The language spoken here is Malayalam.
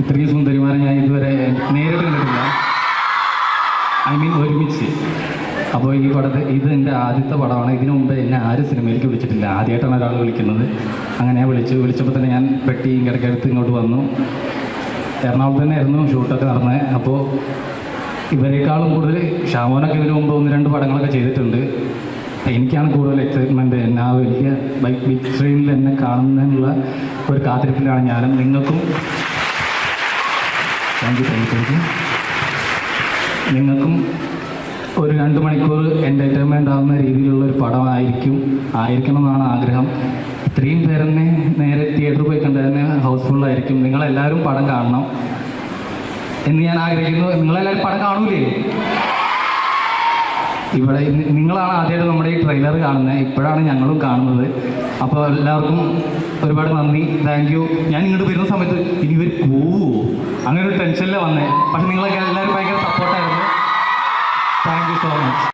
ഇത്രയും സുന്ദരിമാരെ ഞാൻ ഇതുവരെ നേരിട്ട് കണ്ടിട്ടില്ല, ഐ മീൻ ഒരുമിച്ച്. അപ്പോൾ ഈ പടത്തിൽ ഇത് എൻ്റെ ആദ്യത്തെ പടമാണ്. ഇതിനു മുമ്പ് എന്നെ ആരും സിനിമയിലേക്ക് വിളിച്ചിട്ടില്ല, ആദ്യമായിട്ടാണ് ഒരാൾ വിളിക്കുന്നത്. അങ്ങനെ വിളിച്ചപ്പോൾ തന്നെ ഞാൻ പെട്ടി കിടക്കടുത്ത് ഇങ്ങോട്ട് വന്നു. എറണാകുളത്ത് തന്നെയായിരുന്നു ഷൂട്ടൊക്കെ നടന്നത്. അപ്പോൾ ഇവരെക്കാളും കൂടുതൽ ഷാമോനൊക്കെ ഇതിനു മുമ്പ് 1-2 പടങ്ങളൊക്കെ ചെയ്തിട്ടുണ്ട്. എനിക്കാണ് കൂടുതൽ എക്സൈറ്റ്മെൻറ്റ്. എന്നെ ആ വലിയ ബിഗ് സ്ക്രീനിൽ എന്നെ കാണുന്നതിനുള്ള ഒരു കാത്തിരിപ്പിലാണ് ഞാനും. നിങ്ങൾക്കും താങ്ക് യു. നിങ്ങൾക്കും ഒരു 2 മണിക്കൂർ എൻ്റർടൈൻമെൻ്റ് ആവുന്ന രീതിയിലുള്ള ഒരു ആയിരിക്കണം എന്നാണ് ആഗ്രഹം. ഇത്രയും പേരെന്നെ നേരെ തിയേറ്ററിൽ പോയി കണ്ടതിന് ഹൗസ്ഫുള്ളായിരിക്കും. നിങ്ങളെല്ലാവരും പടം കാണണം എന്ന് ഞാൻ ആഗ്രഹിക്കുന്നു. നിങ്ങളെല്ലാവരും പടം കാണൂലേ? ഇവിടെ നിങ്ങളാണ് ആദ്യമായിട്ട് നമ്മുടെ ഈ ട്രെയിലർ കാണുന്നത്, ഇപ്പോഴാണ് ഞങ്ങളും കാണുന്നത്. അപ്പോൾ എല്ലാവർക്കും ഒരുപാട് നന്ദി, താങ്ക് യു. ഞാൻ ഇങ്ങോട്ട് വരുന്ന സമയത്ത് ഇനി ഇവർ പോവുമോ അങ്ങനെ ഒരു ടെൻഷനിലാണ് വന്നത്. പക്ഷെ നിങ്ങളൊക്കെ എല്ലാവരും ഭയങ്കര സപ്പോർട്ടായിരുന്നു. Thank you so much.